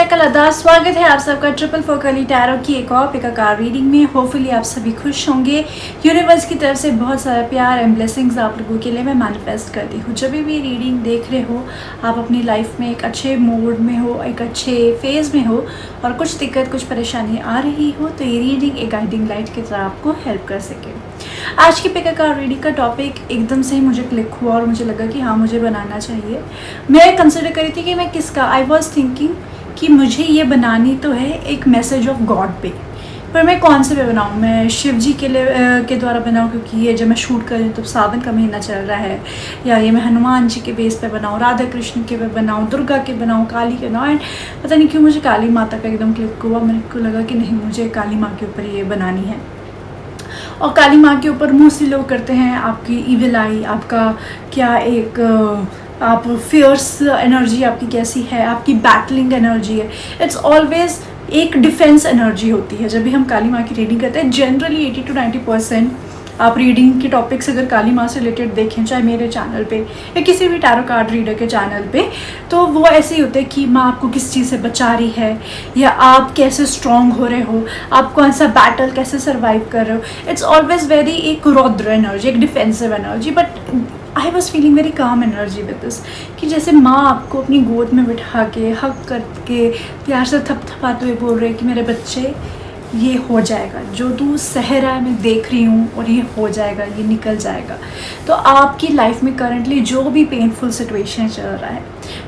नमस्ते कलदा, स्वागत है आप सबका ट्रिपल फोर कली टैरो की एक और पिकाकार रीडिंग में। होपफुली आप सभी खुश होंगे। यूनिवर्स की तरफ से बहुत सारा प्यार एंड ब्लेसिंग्स आप लोगों के लिए मैं मैनिफेस्ट करती हूँ। जब भी रीडिंग देख रहे हो, आप अपनी लाइफ में एक अच्छे मूड में हो, एक अच्छे फेज़ में हो और कुछ दिक्कत कुछ परेशानी आ रही हो, तो ये रीडिंग एक गाइडिंग लाइट की तरह आपको हेल्प कर सके। आज की पिकाकार रीडिंग का टॉपिक एकदम से ही मुझे क्लिक हुआ और मुझे लगा कि हाँ, मुझे बनाना चाहिए। मैं कंसिडर करी थी कि मैं किसका, आई वॉज थिंकिंग कि मुझे ये बनानी तो है एक मैसेज ऑफ गॉड पे, पर मैं कौन से पे बनाऊँ। मैं शिव जी के लिए के द्वारा बनाऊँ, क्योंकि ये जब मैं शूट कर रही हूँ तो सावन का महीना चल रहा है, या ये मैं हनुमान जी के बेस पे बनाऊँ, राधा कृष्ण के पे बनाऊँ, दुर्गा के बनाऊँ, काली के बनाऊँ। एंड पता नहीं क्यों मुझे काली माता का एकदम क्लिक हुआ। मेरे को लगा कि नहीं, मुझे काली माँ के ऊपर ये बनानी है। और काली माँ के ऊपर मोस्टली लोग करते हैं आपकी इविल आई, आपका क्या एक आप फियर्स एनर्जी आपकी कैसी है, आपकी बैटलिंग एनर्जी है। इट्स ऑलवेज एक डिफेंस एनर्जी होती है जब भी हम काली माँ की रीडिंग करते हैं। जनरली 80 to 90% आप रीडिंग के टॉपिक्स अगर काली माँ से रिलेटेड देखें, चाहे मेरे चैनल पे या किसी भी टैरो कार्ड रीडर के चैनल पे, तो वो ऐसे ही होते हैं कि माँ आपको किस चीज़ से बचा रही है, या आप कैसे स्ट्रॉन्ग हो रहे हो, आप कौन सा बैटल कैसे सर्वाइव कर रहे हो। इट्स ऑलवेज वेरी एक रौद्र एनर्जी, एक defensive energy. But I was feeling very calm energy with this, कि जैसे माँ आपको अपनी गोद में बिठा के हक करके प्यार से थपथपाते हुए बोल रहे कि मेरे बच्चे, ये हो जाएगा, जो तू सह रहा है मैं देख रही हूँ, और ये हो जाएगा, ये निकल जाएगा। तो आपकी लाइफ में करंटली जो भी पेनफुल सिचुएशन चल रहा है,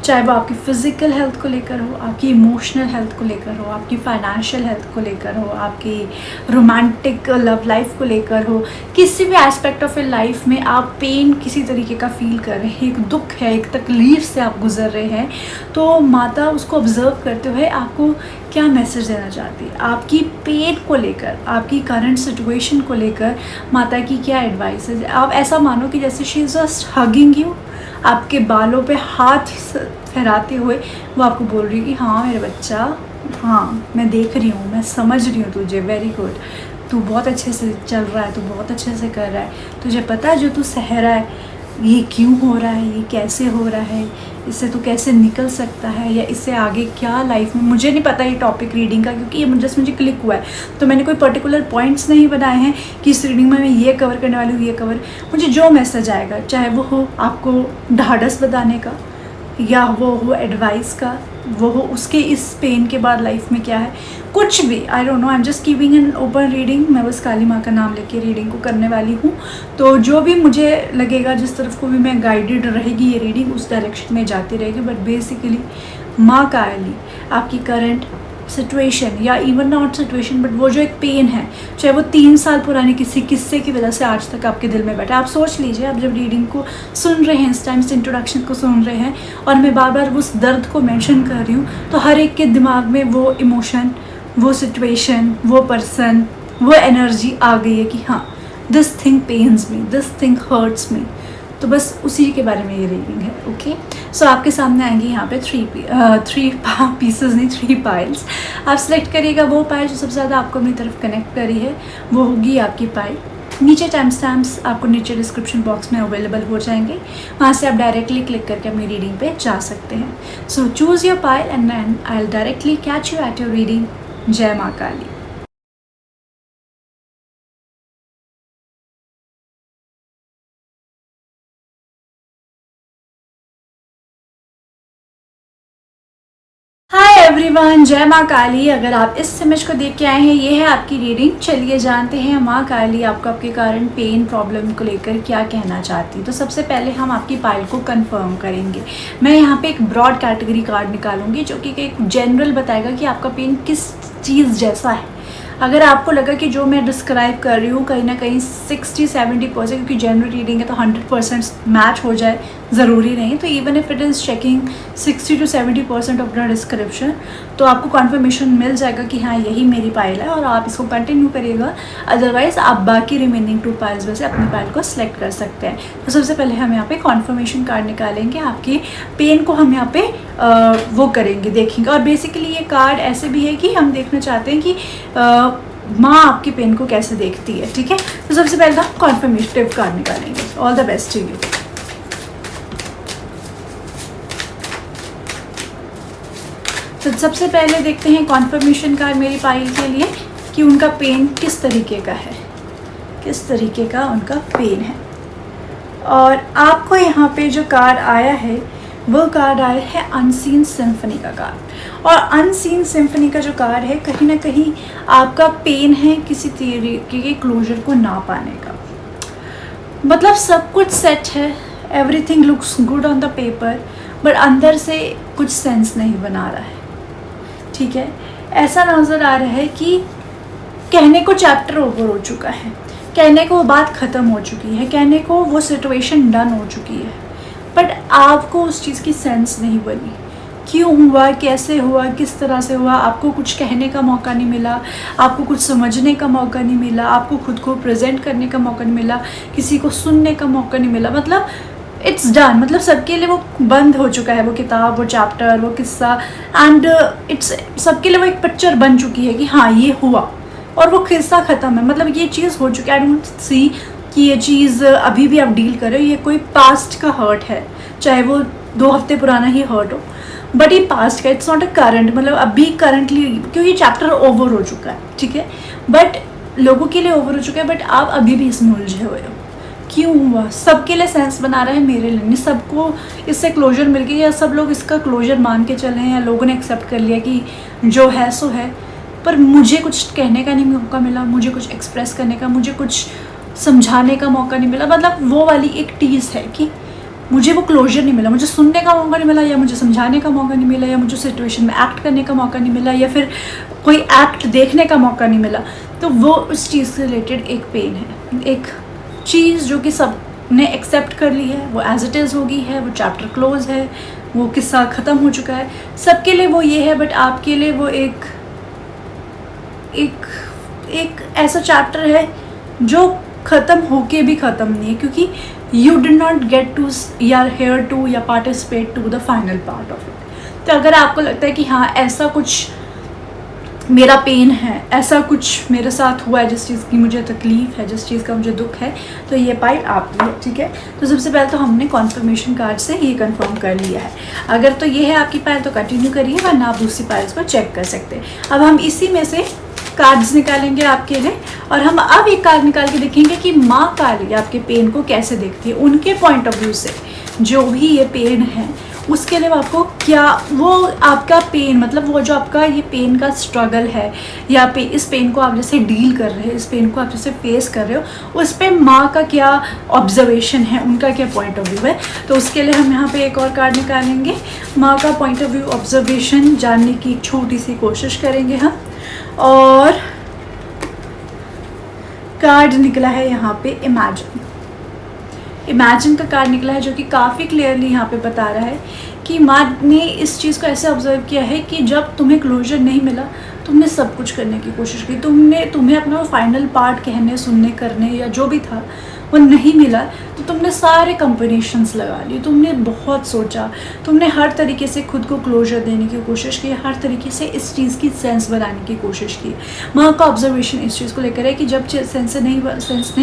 चाहे वो आपकी फिजिकल हेल्थ को लेकर हो, आपकी इमोशनल हेल्थ को लेकर हो, आपकी फाइनेंशियल हेल्थ को लेकर हो, आपकी रोमांटिक लव लाइफ को लेकर हो, किसी भी एस्पेक्ट ऑफ ए लाइफ में आप पेन किसी तरीके का फील कर रहे हैं, एक दुख है, एक तकलीफ से आप गुजर रहे हैं, तो माता उसको ऑब्जर्व करते हुए आपको क्या मैसेज देना चाहती है, आपकी पेन को लेकर, आपकी करंट सिचुएशन को लेकर माता की क्या एडवाइस है। आप ऐसा मानो कि जैसे she is just hugging you, आपके बालों पे हाथ फहराते हुए वो आपको बोल रही है कि हाँ मेरे बच्चा, हाँ मैं देख रही हूँ, मैं समझ रही हूँ तुझे, वेरी गुड, तू बहुत अच्छे से चल रहा है, तू बहुत अच्छे से कर रहा है, तुझे पता है जो तू सह रहा है ये क्यों हो रहा है, ये कैसे हो रहा है, इससे तू कैसे निकल सकता है, या इससे आगे क्या लाइफ में। मुझे नहीं पता ये टॉपिक रीडिंग का, क्योंकि ये मुझे क्लिक हुआ है, तो मैंने कोई पर्टिकुलर पॉइंट्स नहीं बनाए हैं कि इस रीडिंग में मैं ये कवर करने वाली हूँ, ये कवर। मुझे जो मैसेज आएगा, चाहे वो हो आपको ढाढ़स बताने का, या वो हो एडवाइस का, वो हो उसके इस पेन के बाद लाइफ में क्या है, कुछ भी, I don't know, I am just giving an open reading. मैं बस काली माँ का नाम लेके रीडिंग को करने वाली हूँ, तो जो भी मुझे लगेगा, जिस तरफ को भी मैं गाइडेड रहेगी ये रीडिंग, उस डायरेक्शन में जाती रहेगी। बट बेसिकली माँ काली आपकी करंट सिचुएशन, या इवन नॉट सिचुएशन, बट वो जो एक पेन है, चाहे वो 3 साल पुराने किसी किस्से की वजह से आज तक आपके दिल में बैठा। आप सोच लीजिए, आप जब रीडिंग को सुन रहे हैं, इस टाइम से इंट्रोडक्शन को सुन रहे हैं, और मैं बार बार उस दर्द को मेंशन कर रही हूँ, तो हर एक के दिमाग में वो इमोशन, वो सिचुएशन, वो पर्सन, वो एनर्जी आ गई है कि हाँ, this thing pens me, this thing hurts me. तो बस उसी के बारे में ये रीडिंग है। ओके, सो आपके सामने आएंगी यहाँ पे थ्री पीसेस नहीं, 3 पाइल्स। आप सेलेक्ट करिएगा वो पाइल जो सबसे ज़्यादा आपको अपनी तरफ कनेक्ट करी है, वो होगी आपकी पाइल। नीचे टाइम स्टैम्प्स आपको नीचे डिस्क्रिप्शन बॉक्स में अवेलेबल हो जाएंगे, वहाँ से आप डायरेक्टली क्लिक करके अपनी रीडिंग पे जा सकते हैं। So choose your pile and then I will directly catch you at your reading. जय माँ काली। हाय एवरीवन, जय माँ काली। अगर आप इस इमेज को देख के आए हैं, ये है आपकी रीडिंग। चलिए जानते हैं माँ काली आपको आपके कारण पेन प्रॉब्लम को लेकर क्या कहना चाहती है। तो सबसे पहले हम आपकी पाइल को कंफर्म करेंगे। मैं यहाँ पे एक ब्रॉड कैटेगरी कार्ड निकालूंगी जो कि एक जनरल बताएगा कि आपका पेन किस चीज़ जैसा है। अगर आपको लगा कि जो मैं डिस्क्राइब कर रही हूँ कहीं ना कहीं 60-70%, क्योंकि जनरल रीडिंग है तो 100% मैच हो जाए ज़रूरी नहीं, तो even if it is checking 60 to 70% of the description, तो आपको कन्फर्मेशन मिल जाएगा कि हाँ यही मेरी पाइल है, और आप इसको कंटिन्यू करिएगा। अदरवाइज़ आप बाकी रिमेनिंग 2 पाइल्स में से अपनी पाइल को सिलेक्ट कर सकते हैं। तो सबसे पहले हम यहाँ पे कन्फर्मेशन कार्ड निकालेंगे, आपके पेन को हम यहाँ पे वो करेंगे, देखेंगे। और बेसिकली ये कार्ड ऐसे भी है कि हम देखना चाहते हैं कि माँ आपकी पेन को कैसे देखती है। ठीक है, तो सबसे पहले हम कॉन्फर्मेटिव कार्ड निकालेंगे। All the best to you. तो सबसे पहले देखते हैं कॉन्फर्मेशन कार्ड मेरी पाइल के लिए कि उनका पेन किस तरीके का है, किस तरीके का उनका पेन है। और आपको यहाँ पे जो कार्ड आया है वो कार्ड आया है अनसीन सिम्फनी का कार्ड। और अनसीन सिम्फनी का जो कार्ड है कहीं ना कहीं आपका पेन है किसी तरीके के क्लोजर को ना पाने का। मतलब सब कुछ सेट है, everything looks good on the paper, but अंदर से कुछ सेंस नहीं बना रहा है। ठीक है, ऐसा नज़र आ रहा है कि कहने को चैप्टर ओवर हो चुका है, कहने को वो बात ख़त्म हो चुकी है, कहने को वो सिचुएशन डन हो चुकी है, बट आपको उस चीज़ की सेंस नहीं बनी। क्यों हुआ, कैसे हुआ, किस तरह से हुआ, आपको कुछ कहने का मौका नहीं मिला, आपको कुछ समझने का मौका नहीं मिला, आपको खुद को प्रेजेंट करने का मौका नहीं मिला, किसी को सुनने का मौका नहीं मिला। मतलब इट्स डन, मतलब सबके लिए वो बंद हो चुका है, वो किताब, वो चैप्टर, वो किस्सा, एंड इट्स सबके लिए वो एक पिक्चर बन चुकी है कि हाँ ये हुआ और वो किस्सा ख़त्म है। मतलब ये चीज़ हो चुकी है। आई डोंट सी कि ये चीज़ अभी भी आप डील कर रहे हो, ये कोई पास्ट का हर्ट है, चाहे वो 2 हफ्ते पुराना ही हर्ट हो, बट ये पास्ट का, इट्स नॉट अ करंट। मतलब अभी करंटली, क्योंकि चैप्टर ओवर हो चुका है, ठीक है, बट लोगों के लिए ओवर हो चुका है, बट आप अभी भी इसमें उलझे हुए हो। क्यों हुआ, सबके लिए सेंस बना रहा है, मेरे लिए नहीं। सबको इससे क्लोजर मिल गया, या सब लोग इसका क्लोजर मान के चले हैं, या लोगों ने एक्सेप्ट कर लिया कि जो है सो है, पर मुझे कुछ कहने का नहीं मौका मिला, मुझे कुछ एक्सप्रेस करने का, मुझे कुछ समझाने का मौका नहीं मिला। मतलब वो वाली एक टीज़ है कि मुझे वो क्लोजर नहीं मिला, मुझे सुनने का मौका नहीं मिला, या मुझे समझाने का मौका नहीं मिला, या मुझे सिचुएशन में एक्ट करने का मौका नहीं मिला, या फिर कोई एक्ट देखने का मौका नहीं मिला। तो वो उस चीज़ से रिलेटेड एक पेन है, एक चीज़ जो कि सब ने एक्सेप्ट कर ली है, वो एज इट इज़ हो गई है, वो चैप्टर क्लोज है, वो किस्सा ख़त्म हो चुका है। सबके लिए वो ये है, बट आपके लिए वो एक ऐसा चैप्टर है जो ख़त्म होके भी ख़त्म नहीं है, क्योंकि you did not get to या हेयर टू या participate to the final part of it. तो अगर आपको लगता है कि हाँ ऐसा कुछ मेरा पेन है, ऐसा कुछ मेरे साथ हुआ है, जिस चीज़ की मुझे तकलीफ़ है, जिस चीज़ का मुझे दुख है, तो ये पाइल आपकी है। ठीक है, तो सबसे पहले तो हमने कॉन्फर्मेशन कार्ड से ये कंफर्म कर लिया है। अगर तो ये है आपकी पाइल तो कंटिन्यू करिए, वरना आप दूसरी पाइल्स को चेक कर सकते हैं। अब हम इसी में से कार्ड्स निकालेंगे आपके लिए, और हम अब एक कार्ड निकाल के देखेंगे कि माँ काली आपके पेन को कैसे देखती है, उनके पॉइंट ऑफ व्यू से। जो भी ये पेन है उसके लिए आपको क्या, वो आपका पेन, मतलब वो जो आपका ये पेन का स्ट्रगल है, या इस पेन को आप जैसे डील कर रहे हो, इस पेन को आप जैसे फेस कर रहे हो, उस पर माँ का क्या ऑब्जर्वेशन है, उनका क्या पॉइंट ऑफ व्यू है। तो उसके लिए हम यहाँ पे एक और कार्ड निकालेंगे, माँ का पॉइंट ऑफ व्यू, ऑब्जर्वेशन जानने की एक छोटी सी कोशिश करेंगे हम। और कार्ड निकला है यहाँ पे इमेजिन का कार्ड निकला है, जो कि काफ़ी क्लियरली यहाँ पे बता रहा है कि माँ ने इस चीज़ को ऐसे ऑब्जर्व किया है कि जब तुम्हें क्लोजर नहीं मिला, तुमने सब कुछ करने की कोशिश की, तुम्हें अपना फाइनल पार्ट कहने, सुनने, करने या जो भी था वो नहीं मिला, तो तुमने सारे कॉम्बिनेशंस लगा लिए, तुमने बहुत सोचा, तुमने हर तरीके से खुद को क्लोजर देने की कोशिश की, हर तरीके से इस चीज़ की सेंस बनाने की कोशिश की। माँ का ऑब्जर्वेशन इस चीज़ को लेकर है कि जब सेंस नहीं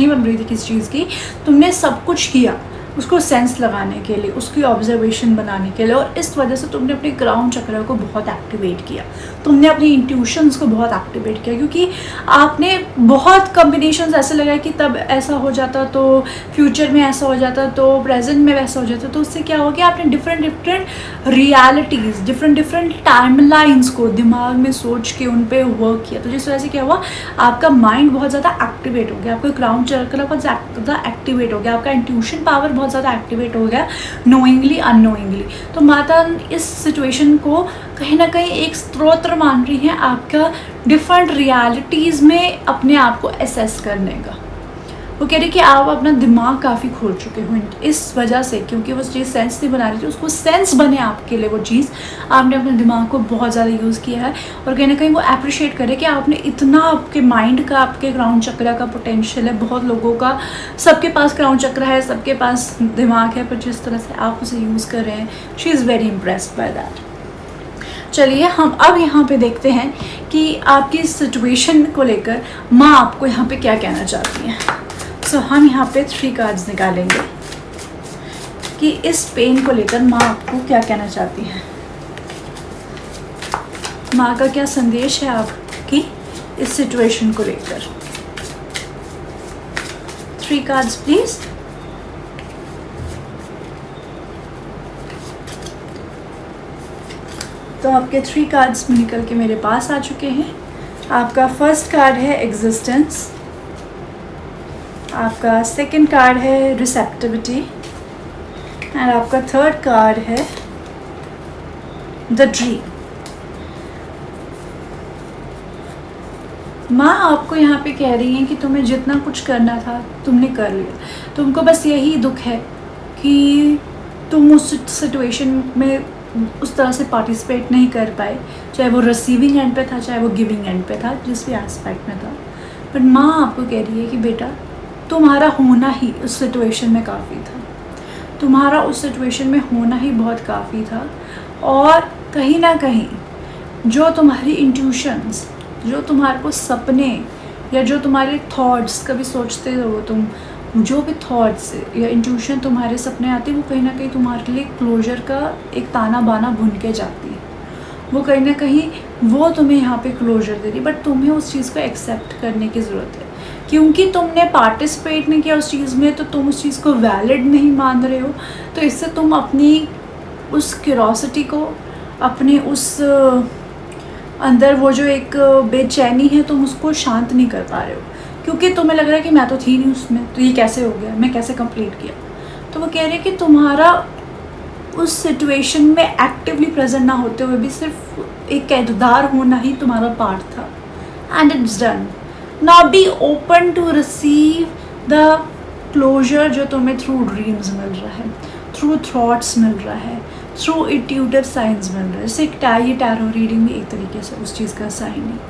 बन रही थी किसी चीज़ की, तुमने सब कुछ किया उसको सेंस लगाने के लिए, उसकी ऑब्जर्वेशन बनाने के लिए, और इस वजह से तुमने अपने ग्राउंड चक्र को बहुत एक्टिवेट किया, तुमने अपनी इंट्यूशंस को बहुत एक्टिवेट किया, क्योंकि आपने बहुत कॉम्बिनेशंस ऐसे लगाए कि तब ऐसा हो जाता, तो फ्यूचर में ऐसा हो जाता, तो प्रेजेंट में वैसा हो जाता। तो उससे क्या हो गया, आपने डिफरेंट रियलिटीज़, डिफरेंट टाइमलाइंस को दिमाग में सोच के उन पर वर्क किया। तो जिस वजह से क्या हुआ, आपका माइंड बहुत ज़्यादा एक्टिवेट हो गया, आपका ग्राउंड चक्र बहुत ज़्यादा एक्टिवेट हो गया, आपका इंट्यूशन पावर बहुत ज़्यादा एक्टिवेट हो गया, नोइंगली अननोइंगली। तो माता इस सिचुएशन को कहीं ना कहीं एक स्त्रोत्र मान रही है आपका डिफरेंट रियलिटीज़ में अपने आप को एसेस करने का। वो कह रही कि आप अपना दिमाग काफ़ी खोल चुके हो इस वजह से, क्योंकि वो चीज़ सेंस नहीं बना रही थी, उसको सेंस बने आपके लिए वो चीज़, आपने अपने दिमाग को बहुत ज़्यादा यूज़ किया है। और कहीं ना कहीं वो अप्रिशिएट करे कि आपने इतना, आपके माइंड का, आपके ग्राउंड चक्र का पोटेंशियल है। बहुत लोगों का, सबके पास ग्राउंड चक्र है, सबके पास दिमाग है, पर जिस तरह से आप उसे यूज़ कर रहे हैं, she is very impressed by that. चलिए हम अब यहाँ पे देखते हैं कि आपकी सिचुएशन को लेकर माँ आपको यहाँ पे क्या कहना चाहती हैं। सो हम यहाँ पे 3 कार्ड्स निकालेंगे कि इस पेन को लेकर माँ आपको क्या कहना चाहती हैं। माँ का क्या संदेश है आपकी इस सिचुएशन को लेकर। 3 कार्ड्स प्लीज। तो आपके 3 कार्ड्स निकल के मेरे पास आ चुके हैं। आपका फर्स्ट कार्ड है एग्जिस्टेंस, आपका सेकंड कार्ड है रिसेप्टिविटी एंड आपका थर्ड कार्ड है द ड्रीम। माँ आपको यहाँ पे कह रही हैं कि तुम्हें जितना कुछ करना था तुमने कर लिया, तुमको बस यही दुख है कि तुम उस सिचुएशन में उस तरह से पार्टिसिपेट नहीं कर पाए, चाहे वो रिसीविंग एंड पे था चाहे वो गिविंग एंड पे था, जिस भी एस्पेक्ट में था। बट माँ आपको कह रही है कि बेटा तुम्हारा होना ही उस सिचुएशन में काफ़ी था, तुम्हारा उस सिचुएशन में होना ही बहुत काफ़ी था। और कहीं ना कहीं जो तुम्हारी इंट्यूशंस, जो तुम्हारे को सपने या जो तुम्हारे थॉट्स कभी सोचते हो तुम, जो भी थॉट्स या इंट्यूशन तुम्हारे सपने आते हैं, वो कहीं ना कहीं तुम्हारे लिए क्लोजर का एक ताना बाना बुन के जाती है। वो कहीं ना कहीं वो तुम्हें यहाँ पे क्लोजर दे रही, बट तुम्हें उस चीज़ को एक्सेप्ट करने की ज़रूरत है। क्योंकि तुमने पार्टिसिपेट नहीं किया उस चीज़ में, तो तुम उस चीज़ को वैलिड नहीं मान रहे हो, तो इससे तुम अपनी उस क्यूरोसिटी को, अपने उस अंदर वो जो एक बेचैनी है, तुम उसको शांत नहीं कर पा रहे हो। क्योंकि तुम्हें लग रहा है कि मैं तो थी नहीं उसमें, तो ये कैसे हो गया, मैं कैसे कंप्लीट किया। तो वो कह रहे हैं कि तुम्हारा उस सिचुएशन में एक्टिवली प्रेजेंट ना होते हुए भी सिर्फ एक किरदार होना ही तुम्हारा पार्ट था। And it's done. Now be open to receive the closure जो तुम्हें थ्रू ड्रीम्स मिल रहा है, थ्रू थॉट्स मिल रहा है, थ्रू इंट्यूटिव साइंस मिल रहा है। जैसे ये टैरो रीडिंग भी एक तरीके से उस चीज़ का साइन है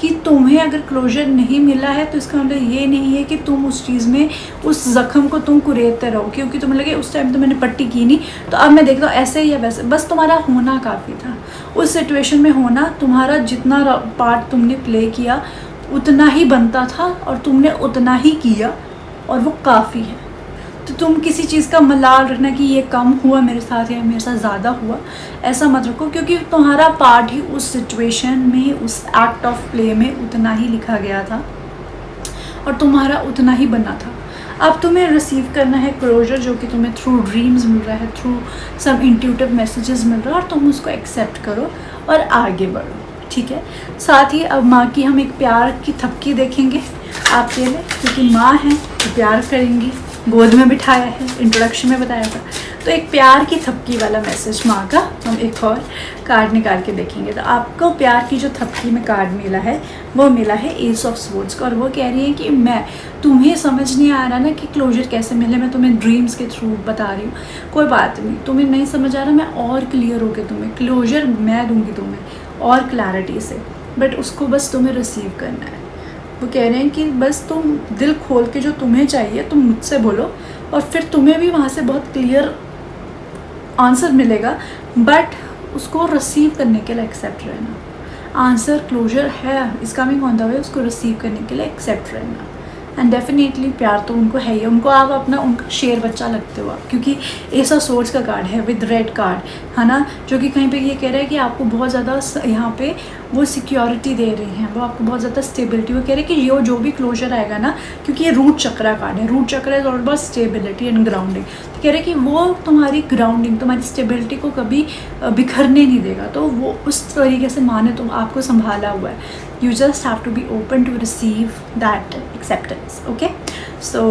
कि तुम्हें अगर क्लोजर नहीं मिला है तो इसका मतलब ये नहीं है कि तुम उस चीज़ में उस ज़ख्म को तुम कुरेदते रहो, क्योंकि तुम्हें लगे उस टाइम तो मैंने पट्टी की नहीं, तो अब मैं देखता हूँ ऐसे ही या वैसे। बस तुम्हारा होना काफ़ी था उस सिचुएशन में, होना तुम्हारा जितना पार्ट तुमने प्ले किया उतना ही बनता था और तुमने उतना ही किया और वो काफ़ी है। तो तुम किसी चीज़ का मलाल रखना कि ये कम हुआ मेरे साथ या मेरे साथ ज़्यादा हुआ, ऐसा मत रखो, क्योंकि तुम्हारा पार्ट ही उस सिचुएशन में, उस एक्ट ऑफ प्ले में उतना ही लिखा गया था और तुम्हारा उतना ही बना था। अब तुम्हें रिसीव करना है क्लोजर जो कि तुम्हें थ्रू ड्रीम्स मिल रहा है, थ्रू सम इंट्यूटिव मैसेजेस मिल रहा है, और तुम उसको एक्सेप्ट करो और आगे बढ़ो। ठीक है। साथ ही अब माँ की हम एक प्यार की थपकी देखेंगे आपके लिए, क्योंकि माँ है तो प्यार करेंगी, गोद में बिठाया है, इंट्रोडक्शन में बताया था। तो एक प्यार की थपकी वाला मैसेज माँ का हम एक और कार्ड निकाल के देखेंगे। तो आपको प्यार की जो थपकी में कार्ड मिला है वो मिला है एस ऑफ स्वॉर्ड्स का, और वो कह रही है कि मैं तुम्हें समझ नहीं आ रहा ना कि क्लोजर कैसे मिले, मैं तुम्हें ड्रीम्स के थ्रू बता रही हूँ, कोई बात नहीं, तुम्हें नहीं समझ आ रहा, मैं और क्लियर होकर तुम्हें क्लोजर मैं दूँगी तुम्हें और क्लैरिटी से, बट उसको बस तुम्हें रिसीव करना है। वो कह रहे हैं कि बस तुम दिल खोल के जो तुम्हें चाहिए तुम मुझसे बोलो, और फिर तुम्हें भी वहाँ से बहुत क्लियर आंसर मिलेगा, बट उसको रिसीव करने के लिए एक्सेप्ट रहना। आंसर क्लोजर है, is coming on the way, उसको रिसीव करने के लिए एक्सेप्ट रहना। एंड डेफिनेटली प्यार तो उनको है ही, उनको आप अपना उनका शेर बच्चा लगते हो आप, क्योंकि एस ऑफ स्वॉर्ड्स का कार्ड है विद रेड कार्ड, है ना, जो कि कहीं पे ये कह रहा है कि आपको बहुत ज़्यादा यहाँ पे वो सिक्योरिटी दे रही हैं, वो आपको बहुत ज़्यादा स्टेबिलिटी। वो कह रहे हैं कि ये जो भी क्लोजर आएगा ना, क्योंकि ये रूट चक्रा कार्ड है, रूट चक्र is all about stability and grounding. तो कह रहे हैं कि वो तुम्हारी ग्राउंडिंग, तुम्हारी स्टेबिलिटी को कभी बिखरने नहीं देगा, तो वो उस तरीके से माने तुम आपको संभाला हुआ है। You just have to be open to receive that acceptance. Okay, so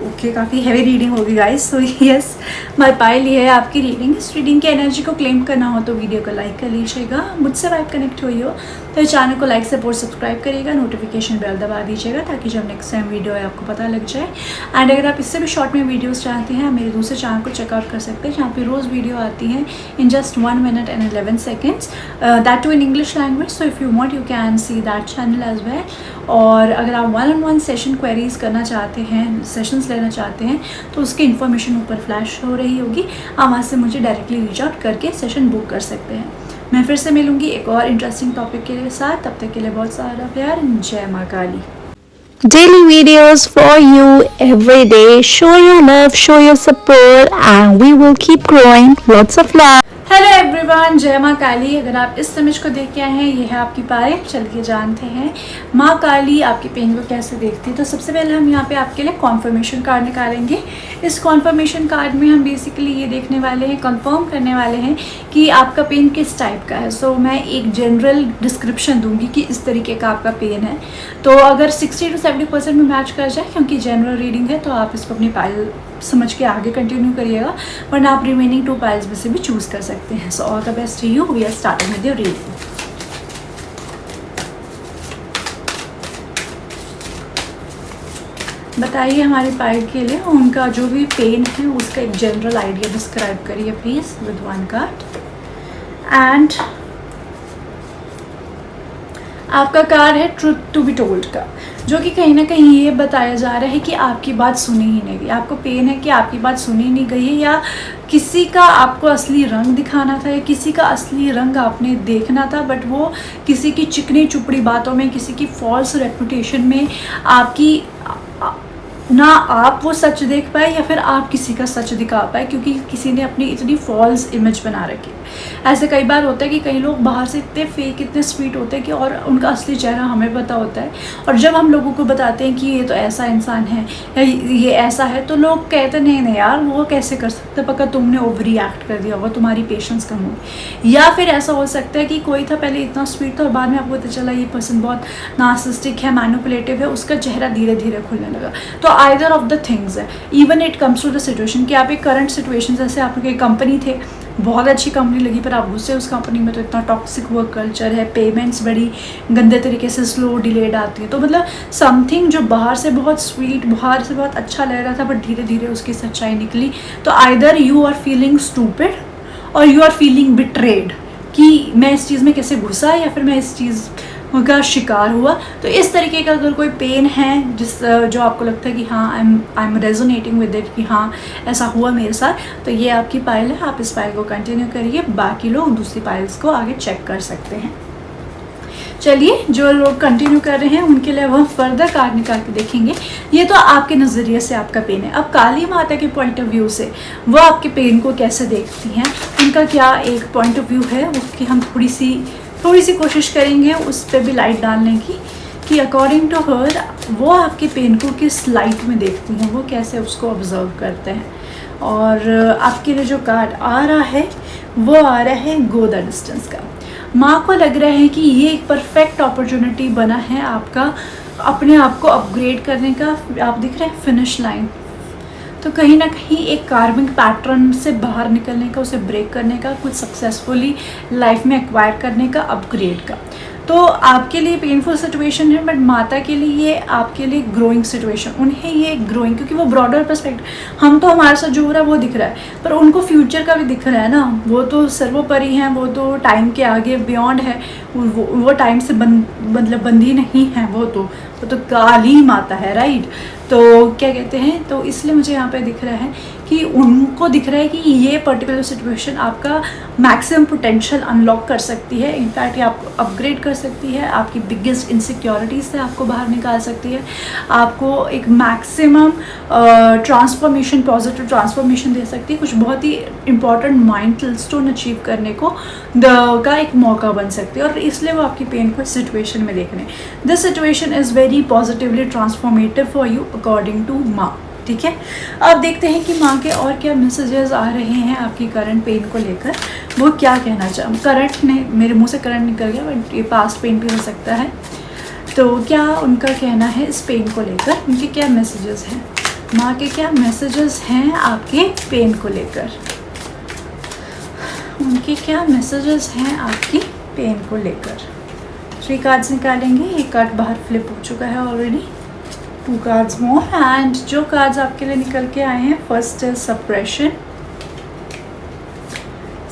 okay, काफ़ी हैवी रीडिंग होगी गाइस। सो यस, माय पायल ये है आपकी रीडिंग। इस रीडिंग की एनर्जी को क्लेम करना हो तो वीडियो को लाइक कर लीजिएगा, मुझसे वाइब कनेक्ट हुई हो तो चैनल को लाइक सपोर्ट सब्सक्राइब करिएगा, नोटिफिकेशन बेल दबा दीजिएगा ताकि जब नेक्स्ट टाइम वीडियो है आपको पता लग जाए। एंड अगर आप इससे भी शॉर्ट में वीडियोस चाहते हैं, मेरे दूसरे चैनल को चेकआउट कर सकते हैं, जहाँ पे रोज़ वीडियो आती हैं in just 1 minute and 11 seconds, that too in English language. So if you want you can see that channel as well. और अगर आप 1-on-1 सेशन क्वेरीज करना चाहते हैं, सेशंस लेना चाहते हैं, तो उसकी इन्फॉर्मेशन ऊपर फ्लैश हो रही होगी, आप वहाँ से मुझे डायरेक्टली रीच आउट करके सेशन बुक कर सकते हैं। मैं फिर से मिलूंगी एक और इंटरेस्टिंग टॉपिक के साथ, तब तक के लिए बहुत सारा प्यार। जय माँ काली। Daily videos for you every day. Show your love, show your support, and we will keep growing. Lots of love. Hello everyone, जय माँ काली। अगर आप इस इमेज को देख के आए हैं, ये है आपकी पायल। चलिए जानते हैं माँ काली आपकी पेन को कैसे देखती है। तो सबसे पहले हम यहाँ पे आपके लिए कॉन्फर्मेशन कार्ड निकालेंगे। इस कॉन्फर्मेशन कार्ड में हम बेसिकली ये देखने वाले हैं, कंफर्म करने वाले हैं कि आपका पेन किस टाइप का है। सो मैं एक जनरल डिस्क्रिप्शन दूंगी कि इस तरीके का आपका पेन है। तो अगर 60 to 70% में मैच कर जाए, क्योंकि जनरल रीडिंग है, तो आप इसको अपनी पायल समझ के आगे कंटिन्यू करिएगा, वरना आप रिमेनिंग 2 पाइल्स में से भी चूज़ कर सकते हैं। So all the best to you. We are starting with your reading. बताइए हमारी पाइल के लिए उनका जो भी पेन है उसका एक जनरल आइडिया डिस्क्राइब करिए please with one card. And आपका कार्ड है ट्रुथ टू बी टोल्ड का, जो कि कहीं ना कहीं ये बताया जा रहा है कि आपकी बात सुनी ही नहीं गई। आपको पेन है कि आपकी बात सुनी नहीं गई है, या किसी का आपको असली रंग दिखाना था, या किसी का असली रंग आपने देखना था, बट वो किसी की चिकनी चुपड़ी बातों में, किसी की फॉल्स रेपुटेशन में आपकी ना आप वो सच देख पाए या फिर आप किसी का सच दिखा पाए, क्योंकि किसी ने अपनी इतनी फॉल्स इमेज बना रखी है। ऐसे कई बार होता है कि कई लोग बाहर से इतने फेक, इतने स्वीट होते हैं कि और उनका असली चेहरा हमें पता होता है, और जब हम लोगों को बताते हैं कि ये तो ऐसा इंसान है या ये ऐसा है, तो लोग कहते नहीं नहीं यार वो कैसे कर सकते, पक्का तुमने ओवर रिएक्ट कर दिया होगा, तुम्हारी पेशेंस कम होगी। या फिर ऐसा हो सकता है कि कोई था पहले इतना स्वीट था और बाद में आपको पता चला ये पर्सन बहुत नार्सिसिस्टिक है, मैनिपुलेटिव है, उसका चेहरा धीरे धीरे खुलने लगा। तो आइदर ऑफ द थिंग्स है। Even it comes to the situation कि आप एक करंट सिचुएशन, जैसे आपके कंपनी थे, बहुत अच्छी कंपनी लगी, पर आप घुसे उस कंपनी में तो इतना टॉक्सिक वर्क कल्चर है, पेमेंट्स बड़ी गंदे तरीके से स्लो डिलेड आती है। तो मतलब समथिंग जो बाहर से बहुत स्वीट, बाहर से बहुत अच्छा लग रहा था, बट धीरे धीरे उसकी सच्चाई निकली। तो either you are feeling stupid और यू आर फीलिंग बिट्रेड कि मैं इस चीज़ में कैसे घुसा, या फिर मैं इस चीज़ का शिकार हुआ। तो इस तरीके का अगर कोई पेन है जो आपको लगता है कि हाँ I am resonating with it, कि हाँ ऐसा हुआ मेरे साथ, तो ये आपकी पाइल है। आप इस पाइल को कंटिन्यू करिए, बाकी लोग दूसरी पाइल्स को आगे चेक कर सकते हैं। चलिए, जो लोग कंटिन्यू कर रहे हैं उनके लिए हम फर्दर कार्ड निकाल के देखेंगे। ये तो आपके नज़रिए से आपका पेन है। अब काली माता के पॉइंट ऑफ व्यू से वो आपके पेन को कैसे देखती हैं, उनका क्या एक पॉइंट ऑफ व्यू है, उसकी हम थोड़ी सी कोशिश करेंगे उस पर भी लाइट डालने की, कि अकॉर्डिंग टू हर वो आपके पेन को किस लाइट में देखती हैं, वो कैसे उसको ऑब्जर्व करते हैं। और आपके लिए जो कार्ड आ रहा है वो आ रहा है गो द डिस्टेंस का। माँ को लग रहा है कि ये एक परफेक्ट अपॉर्चुनिटी बना है आपका अपने आप को अपग्रेड करने का। आप दिख रहे हैं फिनिश लाइन, तो कहीं ना कहीं एक कार्मिक पैटर्न से बाहर निकलने का, उसे ब्रेक करने का, कुछ सक्सेसफुली लाइफ में एक्वायर करने का, अपग्रेड का। तो आपके लिए पेनफुल सिचुएशन है, बट माता के लिए ये आपके लिए ग्रोइंग सिचुएशन, उन्हें ये ग्रोइंग, क्योंकि वो ब्रॉडर पर्सपेक्टिव, हम तो हमारे साथ जो हो रहा है वो दिख रहा है, पर उनको फ्यूचर का भी दिख रहा है ना। वो तो सर्वोपरि हैं, वो तो टाइम के आगे बियॉन्ड है, वो टाइम से मतलब बंधी नहीं है, वो तो काली माता है, राइट। तो क्या कहते हैं, तो इसलिए मुझे यहाँ पे दिख रहा है कि उनको दिख रहा है कि ये पर्टिकुलर सिचुएशन आपका मैक्सिमम पोटेंशियल अनलॉक कर सकती है। इनफैक्ट ये आपको अपग्रेड कर सकती है, आपकी बिगेस्ट इनसिक्योरिटीज़ से आपको बाहर निकाल सकती है, आपको एक मैक्सिमम ट्रांसफॉर्मेशन, पॉजिटिव ट्रांसफॉर्मेशन दे सकती है, कुछ बहुत ही इंपॉर्टेंट माइलस्टोन अचीव करने को का एक मौका बन सकती है। और इसलिए वो आपकी पेन को सिचुएशन में देख रहे हैं। This situation is very positively transformative for you according to माँ। ठीक है, अब देखते हैं कि माँ के और क्या मैसेजेस आ रहे हैं आपकी करंट पेन को लेकर, वो क्या कहना चाह। करंट ने मेरे मुंह से करंट निकल गया, बट ये पास्ट पेन भी हो सकता है। तो क्या उनका कहना है इस पेन को लेकर, उनके क्या मैसेजेस हैं, माँ के क्या मैसेजेस हैं आपके पेन को लेकर, उनके क्या मैसेजेस हैं आपकी पेन को लेकर। 3 कार्ड्स निकालेंगे, एक कार्ड बाहर फ्लिप हो चुका है ऑलरेडी, 2 कार्ड्स मोर। एंड जो कार्ड्स आपके लिए निकल के आए हैं, first is suppression,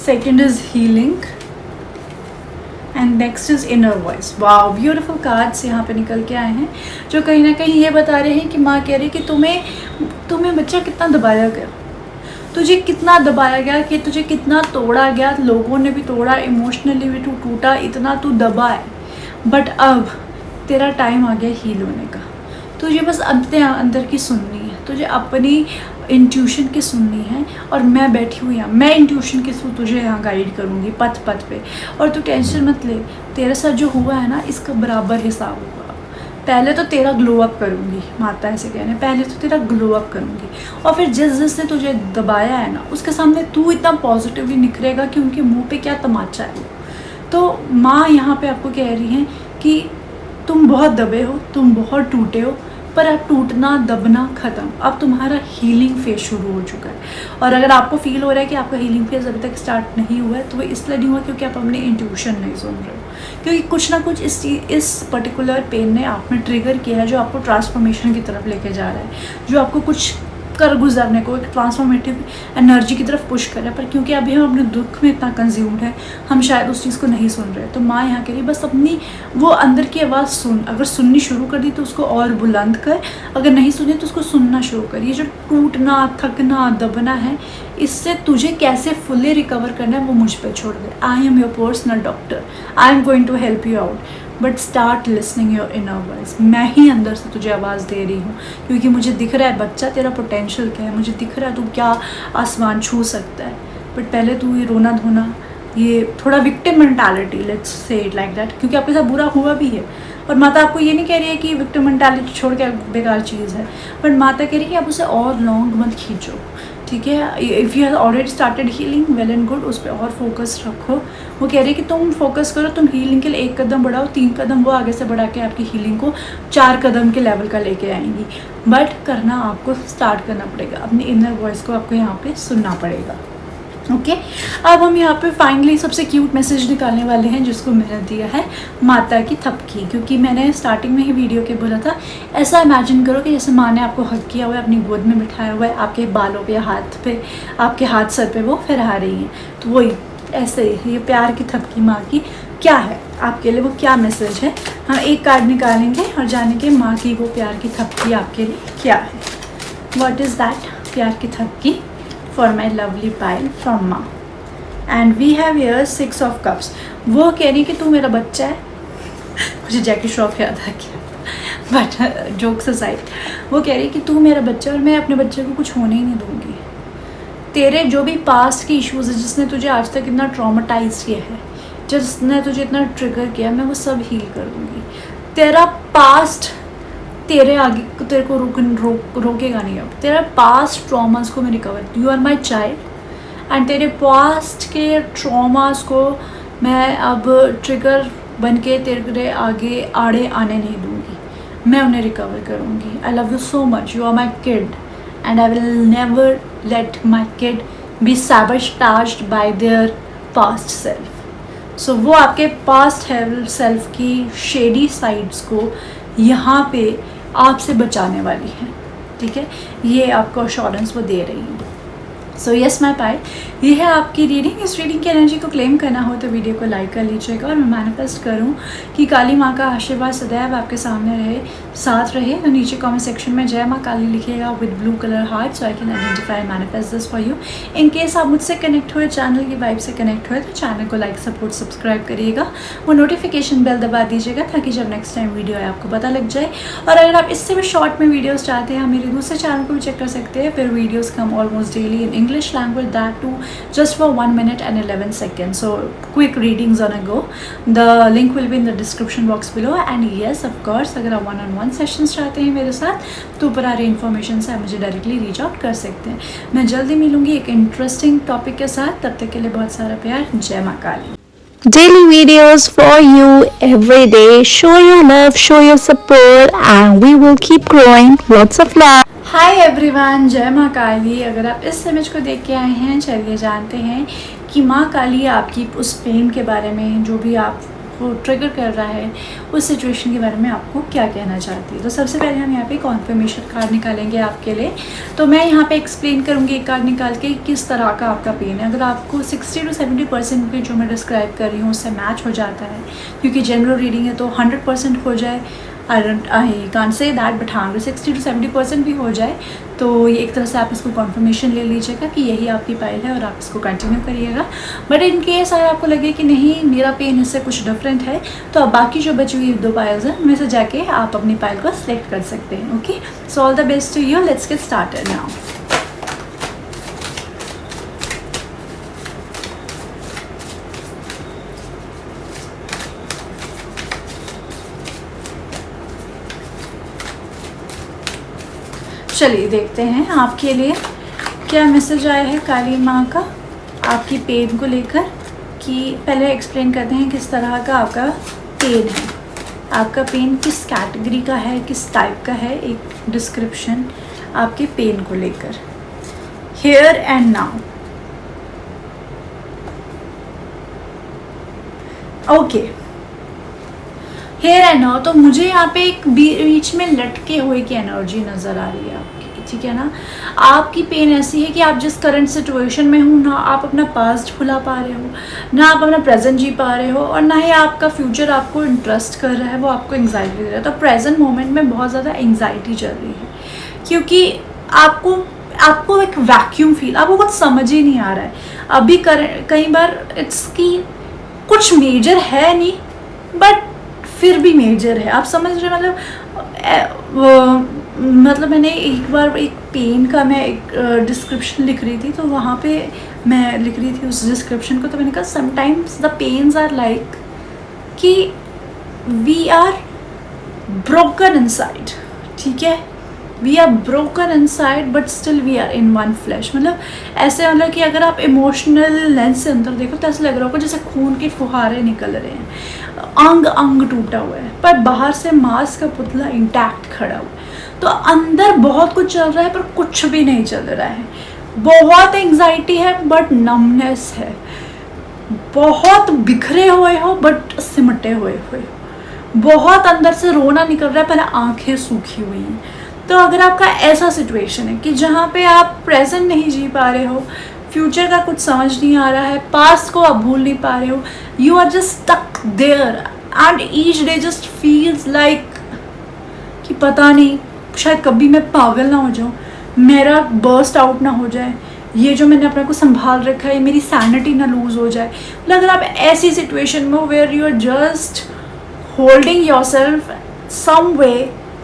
second is healing, and next is inner voice. Wow, beautiful cards यहाँ पे निकल के आए हैं, जो कहीं ना कहीं ये बता रहे हैं कि माँ कह रही है कि तुम्हें बच्चा कितना दबाया गया, तुझे कितना दबाया गया, कि तुझे कितना तोड़ा गया, लोगों ने भी तोड़ा, इमोशनली भी तू टूटा, इतना तू दबा है, बट अब तेरा टाइम आ गया हील होने का। तुझे बस अपने अंदर की सुननी है, तुझे अपनी इंट्यूशन की सुननी है, और मैं बैठी हुई यहाँ, मैं इंट्यूशन के थ्रू तुझे यहाँ गाइड करूँगी पथ पथ पे। और तू टेंशन मत ले, तेरे साथ जो हुआ है ना इसका बराबर हिसाब होगा। पहले तो तेरा ग्लो अप करूँगी, माता ऐसे कहने, पहले तो तेरा ग्लो अप करूँगी, और फिर जिसने तुझे दबाया है ना उसके सामने तू इतना पॉजिटिवली निखरेगा कि उनके मुंह पे क्या तमाचा है। तो माँ यहाँ पे आपको कह रही हैं कि तुम बहुत दबे हो, तुम बहुत टूटे हो, पर अब टूटना दबना ख़त्म, अब तुम्हारा हीलिंग फेज शुरू हो चुका है। और अगर आपको फील हो रहा है कि आपका हीलिंग फेज अभी तक स्टार्ट नहीं हुआ है, तो वो इसलिए नहीं हुआ क्योंकि आप अपनी इंट्यूशन नहीं सुन रहे हो, क्योंकि कुछ ना कुछ इस पर्टिकुलर पेन ने आप में ट्रिगर किया है जो आपको ट्रांसफॉर्मेशन की तरफ लेके जा रहा है, जो आपको कुछ कर गुजरने को, एक ट्रांसफॉर्मेटिव एनर्जी की तरफ पुश कर रहा है। पर क्योंकि अभी हम अपने दुख में इतना कंज्यूम्ड है, हम शायद उस चीज़ को नहीं सुन रहे। तो माँ यहाँ के लिए बस अपनी वो अंदर की आवाज़ सुन, अगर सुननी शुरू कर दी तो उसको और बुलंद कर, अगर नहीं सुनी तो उसको सुनना शुरू कर। ये जो टूटना, थकना, दबना है, इससे तुझे कैसे फुल्ली रिकवर करना है वो मुझ पर छोड़ दे। I am your personal doctor, I am going to help you out, but start listening your inner voice. मैं ही अंदर से तुझे आवाज़ दे रही हूँ, क्योंकि मुझे दिख रहा है बच्चा तेरा पोटेंशियल क्या है, मुझे दिख रहा है तू क्या आसमान छू सकता है। बट पहले तू ये रोना धोना, ये थोड़ा victim mentality, let's say it like that, क्योंकि आपके साथ बुरा हुआ भी है। और माता आपको ये नहीं कह रही है कि विक्टिम मेंटालिटी छोड़ के बेकार चीज़ है, बट माता कह रही है कि आप उसे और लॉन्ग मत खींचो, ठीक है। If you have already started healing, well and good, उस पर और फोकस रखो। वो कह रही है कि तुम फोकस करो, तुम हीलिंग के लिए 1 कदम बढ़ाओ, 3 कदम वो आगे से बढ़ा के आपकी हीलिंग को 4 कदम के लेवल का लेके आएंगी। बट करना आपको स्टार्ट करना पड़ेगा, अपनी इनर वॉइस को आपको यहाँ पे सुनना पड़ेगा। ओके अब हम यहाँ पे फाइनली सबसे क्यूट मैसेज निकालने वाले हैं, जिसको मैंने दिया है माता की थपकी। क्योंकि मैंने स्टार्टिंग में ही वीडियो के बोला था, ऐसा इमेजिन करो कि जैसे माँ ने आपको हक किया हुआ है, अपनी गोद में बिठाया हुआ है, आपके बालों पे, हाथ पे, आपके हाथ सर पे वो फहरा रही हैं। तो वही ऐसे ही ये प्यार की थपकी माँ की क्या है आपके लिए, वो क्या मैसेज है। हम एक कार्ड निकालेंगे और जानेंगे माँ की वो प्यार की थपकी आपके लिए क्या है। वॉट इज़ दैट प्यार की थपकी for my lovely pile from माँ। and we have here 6 of cups। वो कह रही कि तू मेरा बच्चा है, मुझे जैकी श्रॉफ याद आ गया, बट जोक्स असाइड, वो कह रही कि तू मेरा बच्चा और मैं अपने बच्चे को कुछ होने ही नहीं दूँगी। तेरे जो भी पास्ट की इश्यूज़ है, जिसने तुझे आज तक इतना ट्रॉमेटाइज किया है, जिसने तुझे इतना ट्रिगर किया, मैं वो सब हील कर दूँगी। तेरा पास्ट तेरे आगे तेरे को रोकेगा नहीं। अब तेरा पास्ट ट्रॉमास को मैं recover, you are my child, and तेरे पास्ट के ट्रॉमास को मैं अब ट्रिगर बन के तेरे आगे आड़े आने नहीं दूँगी, मैं उन्हें रिकवर करूँगी। I love you so much, you are my kid, and I will never let my kid be sabotaged by their past self. So वो आपके पास्ट सेल्फ की शेडी साइड्स को यहाँ पे आपसे बचाने वाली है, ठीक है। ये आपको अश्योरेंस वो दे रही है। सो यस माई पाई, ये है आपकी रीडिंग। इस रीडिंग की एनर्जी को क्लेम करना हो तो वीडियो को लाइक कर लीजिएगा, और मैं मैनिफेस्ट करूँ कि काली माँ का आशीर्वाद सदैव आपके सामने रहे, साथ रहे। तो नीचे कमेंट सेक्शन में जय माँ काली लिखिएगा with blue colour heart, so I can identify manifest this for you. In case आप मुझसे कनेक्ट हुए, चैनल की वाइब से कनेक्ट हुए, तो चैनल को लाइक, सपोर्ट, सब्सक्राइब करिएगा, वो नोटिफिकेशन बेल दबा दीजिएगा ताकि जब नेक्स्ट टाइम वीडियो है आपको पता लग जाए। और अगर आप इससे भी शॉर्ट में वीडियोज़ चाहते हैं, मेरे दूसरे चैनल को भी चेक कर सकते हैं, फिर videos come almost daily in English language, that too just for 1 minute and 11 seconds, so quick readings on a go. The link will be in the description box below, and yes of course अगर आप 1-on-1 sessions चाहते हैं मेरे साथ, तो ऊपर आ रही information से आप मुझे डायरेक्टली रीच आउट कर सकते हैं। मैं जल्दी मिलूंगी एक इंटरेस्टिंग टॉपिक के साथ, तब तक के लिए बहुत सारा प्यार। जय माँ काली। Daily videos for you every day. Show your love, show your support, and we will keep growing. Lots of love. Hi everyone, जय माँ काली। अगर आप इस इमेज को देख के आए हैं, चलिए जानते हैं कि माँ काली आपकी उस पेन के बारे में, जो भी आपको ट्रिगर कर रहा है, उस सिचुएशन के बारे में आपको क्या कहना चाहती है। तो सबसे पहले हम यहाँ पे कॉन्फर्मेशन कार्ड निकालेंगे आपके लिए। तो मैं यहाँ पे एक्सप्लेन करूँगी एक कार्ड निकाल के किस तरह का आपका पेन है। अगर आपको 60 to 70% भी जो मैं डिस्क्राइब कर रही हूँ उससे मैच हो जाता है, क्योंकि जनरल रीडिंग है तो 100% हो जाए, I can't say that, but हाँ अगर 60 to 70% भी हो जाए तो ये एक तरह से आप इसको कॉन्फर्मेशन ले लीजिएगा कि यही आपकी पाइल है और आप इसको कंटिन्यू करिएगा। बट इन केस अगर आपको लगे कि नहीं मेरा पेन इससे कुछ डिफरेंट है, तो आप बाकी जो बची हुई 2 पाइल्स हैं उनमें से जाके आप अपनी पाइल को सिलेक्ट कर सकते हैं। Okay, so all the best to you, let's get started now. चलिए देखते हैं आपके लिए क्या मैसेज आया है काली माँ का आपकी पेन को लेकर। कि पहले एक्सप्लेन करते हैं किस तरह का आपका पेन है, आपका पेन किस कैटेगरी का है, किस टाइप का है, एक डिस्क्रिप्शन आपके पेन को लेकर। Here and now. Okay, here and now. तो मुझे यहाँ पे एक बीच में लटके हुए की एनर्जी नज़र आ रही है आपकी, ठीक है ना। आपकी पेन ऐसी है कि आप जिस करंट सिचुएशन में हो ना आप अपना पास्ट भुला पा रहे हो, ना आप अपना प्रेजेंट जी पा रहे हो, और ना ही आपका फ्यूचर आपको इंटरेस्ट कर रहा है, वो आपको एंग्जाइटी दे रहा है। तो प्रेजेंट मोमेंट में बहुत ज़्यादा एंग्जाइटी चल रही है, क्योंकि आपको एक वैक्यूम फील, आपको कुछ समझ ही नहीं आ रहा है अभी। कई बार इट्स की कुछ मेजर है नहीं, बट फिर भी मेजर है, आप समझ रहे। मतलब मैंने एक बार एक पेन का मैं एक डिस्क्रिप्शन लिख रही थी, तो वहाँ पे मैं लिख रही थी उस डिस्क्रिप्शन को, तो मैंने कहा sometimes the pains are like कि वी आर ब्रोकन इनसाइड, ठीक है, we are broken inside but still we are in one flash. मतलब ऐसे, मतलब कि अगर आप इमोशनल लेंस से अंदर देखो तो ऐसा लग रहा होगा जैसे खून के फुहारे निकल रहे हैं, अंग अंग टूटा हुआ है, पर बाहर से मांस का पुतला इंटैक्ट खड़ा हुआ है। तो अंदर बहुत कुछ चल रहा है पर कुछ भी नहीं चल रहा है। बहुत एंग्जाइटी है बट नमनेस है, बहुत बिखरे हुए हो बट सिमटे हुए बहुत अंदर से रोना निकल रहा है पर आंखें सूखी हुई हैं। तो अगर आपका ऐसा सिचुएशन है कि जहाँ पे आप प्रेजेंट नहीं जी पा रहे हो, फ्यूचर का कुछ समझ नहीं आ रहा है, पास्ट को आप भूल नहीं पा रहे हो, you are just stuck there and each day just feels like कि पता नहीं शायद कभी मैं पागल ना हो जाऊँ, मेरा बर्स्ट आउट ना हो जाए, ये जो मैंने अपने को संभाल रखा है मेरी सैनिटी ना लूज हो जाए। मतलब अगर आप ऐसी सिचुएशन में हो where you are just holding yourself some way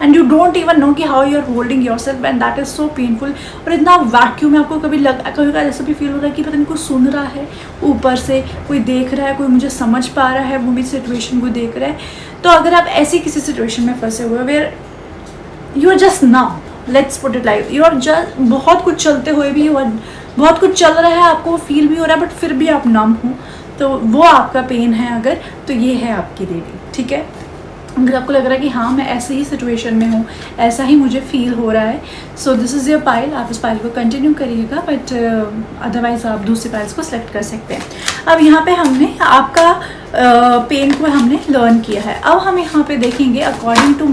and you don't even know कि how you are holding yourself, and that is so painful. और इतना वैक्यूम में आपको कभी ऐसा भी फील हो रहा है कि पता नहीं कोई सुन रहा है ऊपर से, कोई देख रहा है, कोई मुझे समझ पा रहा है, वो मेरी सिचुएशन को देख रहा है। तो अगर आप ऐसी किसी सिचुएशन में फंसे हुए where you are just now, let's put it like you are just, बहुत कुछ चलते हुए भी बहुत कुछ चल रहा है, आपको फील भी हो रहा है, बट फिर भी आप नम हो, तो वो आपका पेन है अगर, तो ये है आपकी रीडिंग, ठीक है। अगर आपको लग रहा है कि हाँ मैं ऐसे ही सिचुएशन में हूँ, ऐसा ही मुझे फील हो रहा है, so this is your pile, आप इस पाइल को कंटिन्यू करिएगा, बट अदरवाइज़ आप दूसरी पाइल्स को सिलेक्ट कर सकते हैं। अब यहाँ पे हमने आपका पेन को हमने लर्न किया है। अब हम यहाँ पे देखेंगे अकॉर्डिंग टू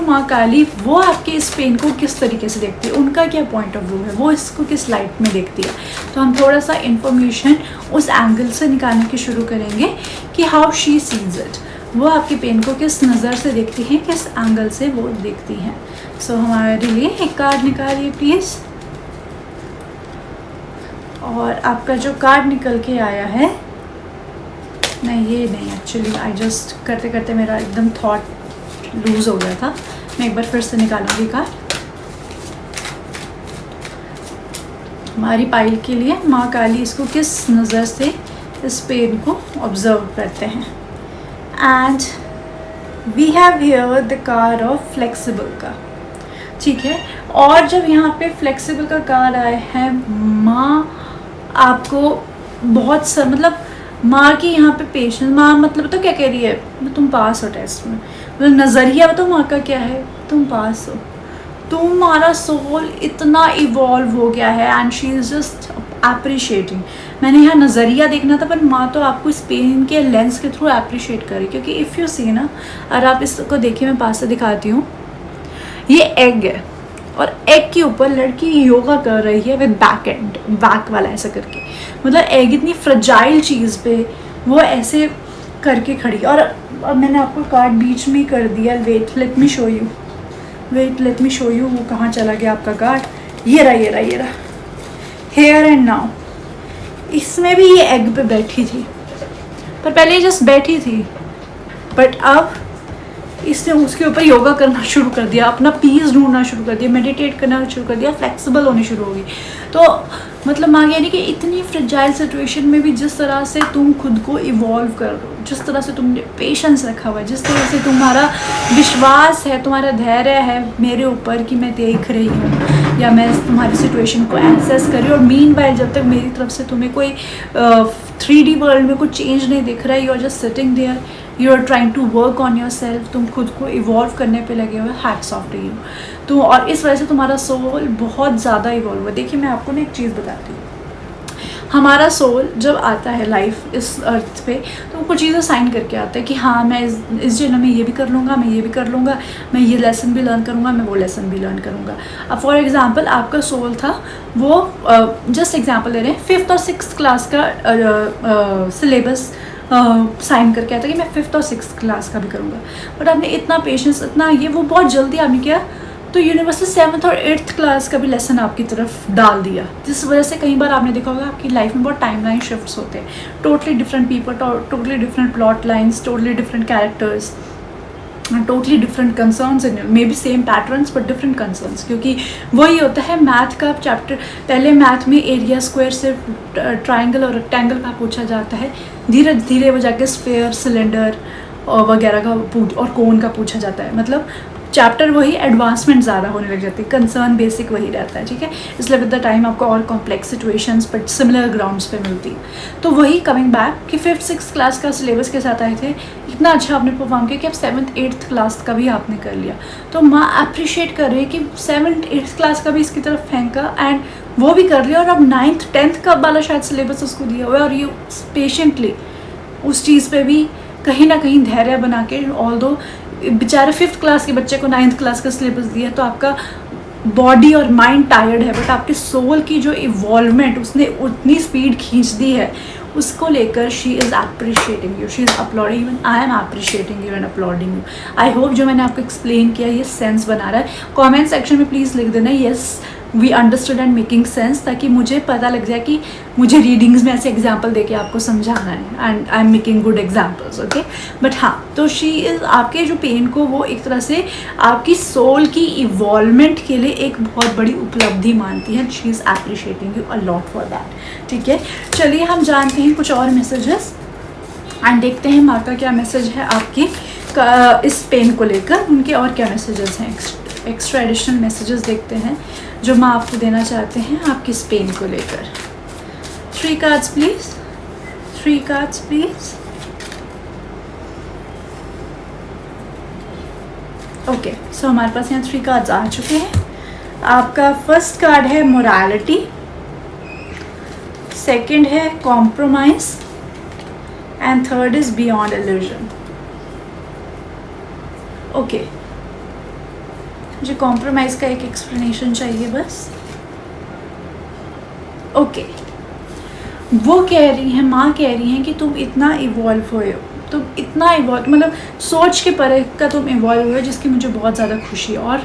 माँ काली वो आपके इस पेन को किस तरीके से देखती है, उनका क्या पॉइंट ऑफ व्यू है, वो इसको किस लाइट में देखती है। तो हम थोड़ा सा इन्फॉर्मेशन उस एंगल से निकालने की शुरू करेंगे कि हाउ शी सीज इट, वो आपके पेन को किस नज़र से देखती हैं, किस एंगल से वो देखती हैं। सो हमारे लिए एक कार्ड निकालिए प्लीज़। और आपका जो कार्ड निकल के आया है, नहीं ये नहीं, एक्चुअली आई जस्ट करते करते मेरा एकदम थॉट लूज़ हो गया था, मैं एक बार फिर से निकालूंगी कार्ड। हमारी पाइल के लिए माँ काली इसको किस नज़र से इस पेन को ऑब्जर्व करते हैं। And we have here the card of flexible का, ठीक है। और जब यहाँ पे फ्लेक्सिबल का कार्ड आया है, माँ आपको बहुत मतलब माँ की यहाँ पे पेशेंस, माँ मतलब तो क्या कह रही है, तुम पास हो टेस्ट में, मतलब नज़रिया तो माँ का क्या है, तुम पास हो, तुम्हारा सोल इतना इवॉल्व हो गया है and she is just appreciating. मैंने यहाँ नज़रिया देखना था, पर माँ तो आपको इस पेन के लेंस के थ्रू अप्रिशिएट करी, क्योंकि इफ़ यू सी ना, अगर आप इसको देखिए, मैं पास से दिखाती हूँ, ये एग है और एग के ऊपर लड़की योगा कर रही है विद बैक वाला ऐसा करके, मतलब एग इतनी फ्रजाइल चीज़ पे वो ऐसे करके खड़ी। और अब मैंने आपको कार्ड बीच में कर दिया, wait let me show you, wait let me show you वो कहाँ चला गया आपका गार्ड। ये रहा ये रहा ये रहा। हेयर एंड नाउ, इसमें भी ये एग पे बैठी थी, पर पहले ये जस्ट बैठी थी, बट अब इसने उसके ऊपर योगा करना शुरू कर दिया, अपना पीस ढूंढना शुरू कर दिया, मेडिटेट करना शुरू कर दिया, फ्लेक्सिबल होनी शुरू होगी। तो मतलब माँ कह रही कि इतनी फ्रेजाइल सिचुएशन में भी जिस तरह से तुम खुद को इवॉल्व कर रहे हो, जिस तरह से तुमने पेशेंस रखा हुआ है, जिस तरह से तुम्हारा विश्वास है, तुम्हारा धैर्य है मेरे ऊपर कि मैं देख रही हूँ या मैं तुम्हारी सिचुएशन को एसेस कर रही हूँ, और मीन बाय जब तक मेरी तरफ से तुम्हें कोई 3D वर्ल्ड में कुछ चेंज नहीं दिख रहा है, you are just sitting there, you are trying to work on yourself, तुम खुद को इवॉल्व करने पे लगे हुए, हैट्स ऑफ टू यू। तो और इस वजह से तुम्हारा सोल बहुत ज़्यादा इवॉल्व हुआ। देखिए मैं आपको ना एक चीज़ बताती हूँ, हमारा सोल जब आता है लाइफ इस अर्थ पे तो वो कुछ चीज़ें साइन करके आता है कि हाँ मैं इस जन्म में ये भी कर लूँगा, मैं ये भी कर लूँगा, मैं ये लेसन भी लर्न करूँगा, मैं वो लेसन भी लर्न करूँगा। अब फॉर एग्जांपल आपका सोल था वो जस्ट एग्जांपल दे रहे हैं 5th और 6th क्लास का सिलेबस साइन करके आता कि मैं 5th और 6th क्लास का भी करूँगा, बट आपने इतना पेशेंस इतना ये वो बहुत जल्दी आपने किया तो यूनिवर्स ने 7th और 8th क्लास का भी लेसन आपकी तरफ डाल दिया, जिस वजह से कई बार आपने देखा होगा आपकी लाइफ में बहुत टाइमलाइन शिफ्ट्स होते हैं, totally different people, totally different plot lines, totally different characters, totally different concerns in may be same patterns but different concerns. क्योंकि वही होता है मैथ का चैप्टर, पहले मैथ में एरिया स्क्वायर सिर्फ ट्राइंगल और रेक्टेंगल का पूछा जाता है, धीरे धीरे वो जाके स्फेयर सिलेंडर और वगैरह का और कोन का पूछा जाता है, मतलब चैप्टर वही, एडवांसमेंट ज़्यादा होने लग जाती है, कंसर्न बेसिक वही रहता है, ठीक है। इसलिए विद द टाइम आपको और complex situations but similar grounds पे मिलती है। तो वही कमिंग बैक कि 5th 6th क्लास का सिलेबस के साथ आए थे, इतना अच्छा आपने परफॉर्म किया कि अब 7th 8th क्लास का भी आपने कर लिया। तो माँ अप्रिशिएट कर रही है कि 7th 8th क्लास का भी इसकी तरफ फेंका एंड वो भी कर लिया, और अब 9th 10th का वाला शायद सिलेबस उसको दिया हुआ है, और ये पेशेंटली उस चीज़ पे भी कहीं ना कहीं धैर्य बना के, ऑल दो बेचारे 5th क्लास के बच्चे को 9th क्लास का सिलेबस दिया, तो आपका बॉडी और माइंड टायर्ड है, बट आपके सोल की जो इवॉल्वमेंट उसने उतनी स्पीड खींच दी है, उसको लेकर she is appreciating you, she is uploading, even I am appreciating you and uploading you. I hope जो मैंने आपको एक्सप्लेन किया ये सेंस बना रहा है। कमेंट सेक्शन में प्लीज़ लिख देना yes we understood and making sense, ताकि मुझे पता लग जाए कि मुझे रीडिंग्स में ऐसे एग्जाम्पल देके आपको समझाना है and I am making good examples, okay. But हाँ, तो शी इज़ आपके जो पेन को वो एक तरह से आपकी सोल की इवॉल्वमेंट के लिए एक बहुत बड़ी उपलब्धि मानती है। She is appreciating you a lot for that, ठीक है। चलिए हम जानते हैं कुछ और मैसेजेस एंड देखते हैं माँ का क्या मैसेज है आपकी इस पेन को लेकर, उनके और क्या मैसेजेस हैं, एक्स्ट्रा एडिशनल मैसेजेस देखते हैं जो माँ आपको देना चाहते हैं आपकी इस पेन को लेकर। 3 cards please, 3 cards please. Okay, so हमारे पास यहाँ 3 कार्ड्स आ चुके हैं। आपका फर्स्ट कार्ड है मोरालिटी, सेकंड है compromise and third is beyond illusion. Okay, मुझे कॉम्प्रोमाइज़ का एक एक्सप्लेनेशन चाहिए बस। ओके, वो कह रही हैं, माँ कह रही हैं कि तुम इतना इवॉल्व हुए हो, तुम इतना इवॉल्व, मतलब सोच के परे का तुम इवॉल्व हुए, जिसकी मुझे बहुत ज़्यादा खुशी है। और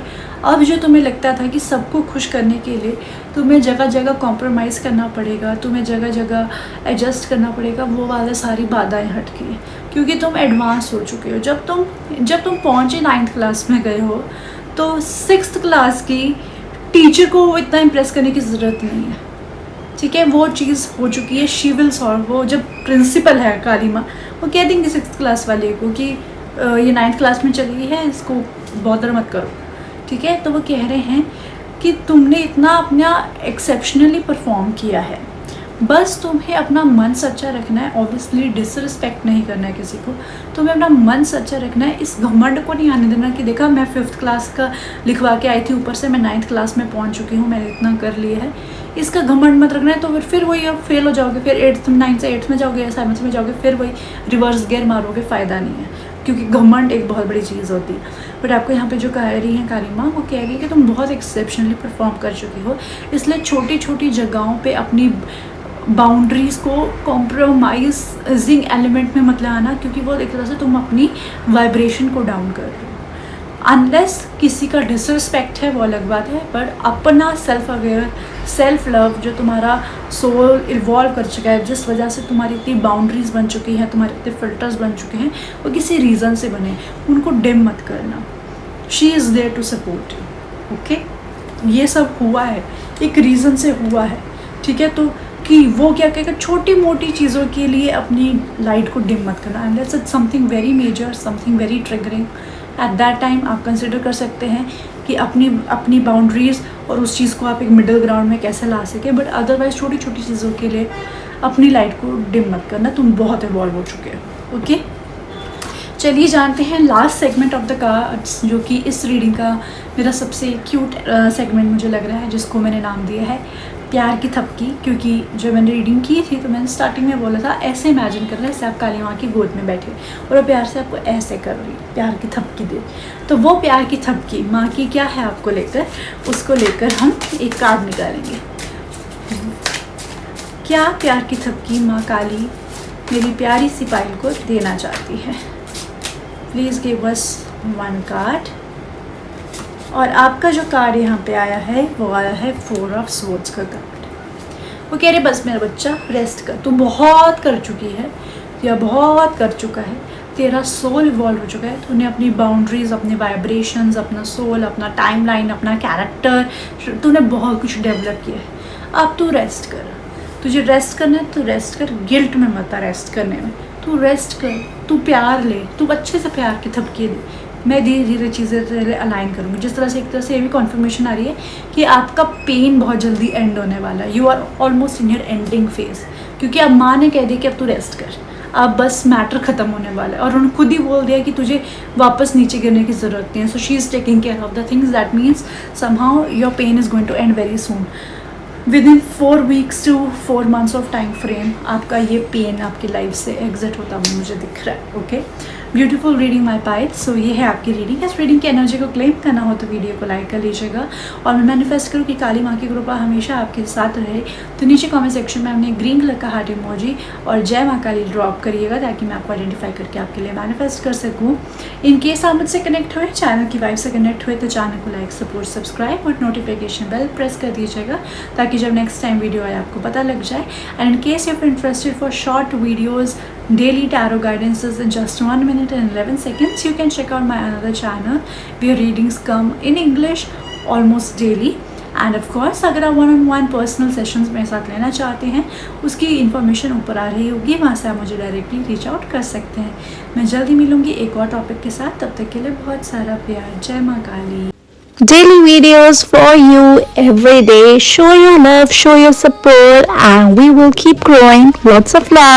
अब जो तुम्हें लगता था कि सबको खुश करने के लिए तुम्हें जगह जगह कॉम्प्रोमाइज़ करना पड़ेगा, तुम्हें जगह जगह एडजस्ट करना पड़ेगा, वो वाले सारी बाधाएं हट गई, क्योंकि तुम एडवांस हो चुके हो। जब तुम पहुँचे 9th क्लास में गए हो तो 6th क्लास की टीचर को वो इतना इम्प्रेस करने की ज़रूरत नहीं है, ठीक है। वो चीज़ हो चुकी है, शी विल सॉल्व। वो जब प्रिंसिपल है काली माँ, वो कह देंगे 6th क्लास वाले को कि ये 9th क्लास में चली गई है, इसको बॉदर मत करो, ठीक है। तो वो कह रहे हैं कि तुमने इतना अपना एक्सेप्शनली परफॉर्म किया है, बस तुम्हें अपना मन सच्चा रखना है। ऑब्वियसली डिसरिस्पेक्ट नहीं करना है किसी को, तुम्हें अपना मन सच्चा रखना है। इस घमंड को नहीं आने देना कि देखा मैं 5th क्लास का लिखवा के आई थी, ऊपर से मैं 9th क्लास में पहुंच चुकी हूँ, मैंने इतना कर लिया है। इसका घमंड मत रखना है, तो फिर वही आप फेल हो जाओगे, फिर 9th से 8th में जाओगे या 7th में जाओगे, फिर वही रिवर्स गियर मारोगे, फ़ायदा नहीं है, क्योंकि घमंड एक बहुत बड़ी चीज़ होती है। बट आपको यहाँ पे जो कह रही हैं काली माँ, वो कह रही है कि तुम बहुत एक्सेप्शनली परफॉर्म कर चुकी हो, इसलिए छोटी छोटी जगहों पे अपनी बाउंड्रीज़ को कॉम्प्रोमाइजिंग एलिमेंट में मत लाना, क्योंकि वो एक तरह से तुम अपनी वाइब्रेशन को डाउन कर रहे हो। अनलेस किसी का डिसरिस्पेक्ट है वो अलग बात है, बट अपना सेल्फ अवेयर, सेल्फ लव जो तुम्हारा सोल इवॉल्व कर चुका है, जिस वजह से तुम्हारी इतनी बाउंड्रीज बन चुकी हैं, तुम्हारे इतने फिल्टर्स बन चुके हैं, वो किसी रीज़न से बने, उनको डिम मत करना। She is there to support you. Okay, ये सब हुआ है एक रीज़न से हुआ है, ठीक है। तो कि वो क्या कहेगा, छोटी मोटी चीज़ों के लिए अपनी लाइट को डिम मत करना, unless it's something very major, something very triggering. At that time आप कंसिडर कर सकते हैं कि अपनी बाउंड्रीज़ और उस चीज़ को आप एक मिडिल ग्राउंड में कैसे ला सके, बट अदरवाइज छोटी छोटी चीज़ों के लिए अपनी लाइट को डिम मत करना, तुम बहुत इवॉल्व हो चुके हो। ओके, चलिए जानते हैं last segment of the cards, जो कि इस रीडिंग का मेरा सबसे क्यूट सेगमेंट मुझे लग रहा है, जिसको मैंने नाम दिया है प्यार की थपकी। क्योंकि जब मैंने रीडिंग की थी तो मैंने स्टार्टिंग में बोला था ऐसे इमेजिन कर रहे हैं जैसे आप काली माँ की गोद में बैठे और वो प्यार से आपको ऐसे कर रही है, प्यार की थपकी दे। तो वो प्यार की थपकी माँ की क्या है आपको लेकर, उसको लेकर हम एक कार्ड निकालेंगे। क्या प्यार की थपकी माँ काली मेरी प्यारी सी पायल को देना चाहती है? Please give us one card. और आपका जो कार्ड यहाँ पे आया है वो आया है 4 ऑफ स्वॉर्ड्स का कार्ड। वो कह रहे बस मेरा बच्चा रेस्ट कर, तू बहुत कर चुकी है या बहुत कर चुका है, तेरा सोल इवॉल्व हो चुका है, तूने अपनी बाउंड्रीज, अपने वाइब्रेशंस, अपना सोल, अपना टाइमलाइन, अपना कैरेक्टर, तूने बहुत कुछ डेवलप किया है। अब तू रेस्ट कर, तुझे रेस्ट करना है तो रेस्ट कर, गिल्ट में मत आ रेस्ट करने में, तू रेस्ट कर, तू प्यार ले, तू अच्छे से प्यार की थपकी दे। मैं धीरे धीरे चीज़ें अलाइन करूँगी, जिस तरह से एक तरह से ये भी कॉन्फर्मेशन आ रही है कि आपका पेन बहुत जल्दी एंड होने वाला है, you are almost in your ending phase, क्योंकि अब माँ ने कह दिया कि अब तू रेस्ट कर, अब बस मैटर ख़त्म होने वाला है, और उन्होंने खुद ही बोल दिया कि तुझे वापस नीचे गिरने की ज़रूरत नहीं है। So she is taking care of the things, that means somehow your pain is going to end very soon. Within 4 weeks to 4 months of time frame आपका ये पेन आपकी लाइफ से एग्जिट होता हुआ मुझे दिख रहा है। ओके, ब्यूटीफुल रीडिंग माई पाइट। सो ये है आपकी रीडिंग। इस रीडिंग की एनर्जी को क्लेम करना हो तो वीडियो को लाइक कर लीजिएगा, और मैं मैनिफेस्ट करूँ कि काली माँ की कृपा हमेशा आपके साथ रहे तो नीचे कमेंट सेक्शन में हमने ग्रीन कलर का हार्ट इमोजी और जय माँ काली ड्रॉप करिएगा, ताकि मैं आपको आइडेंटिफाई करके आपके लिए मैनिफेस्ट कर सकूँ। इन केस आप मुझसे कनेक्ट हुए, चैनल की वाइफ से कनेक्ट हुए, तो चैनल को लाइक, सपोर्ट, सब्सक्राइब और नोटिफिकेशन बेल प्रेस कर दीजिएगा, ताकि जब नेक्स्ट टाइम वीडियो आए आपको पता लग जाए। And in case you are interested for short videos, daily tarot guidances in just 1 minute and 11 seconds, you can check out my another channel where readings come in English almost daily. And of course अगर आप 1-on-1 personal sessions मेरे साथ लेना चाहते हैं, उसकी information ऊपर आ रही होगी, वहाँ से आप मुझे डायरेक्टली रीच आउट कर सकते हैं। मैं जल्दी मिलूँगी एक और टॉपिक के साथ, तब तक के लिए बहुत सारा प्यार। जय माँ काली। Daily videos for you every day. Show your love, show your support, and we will keep growing. Lots of love.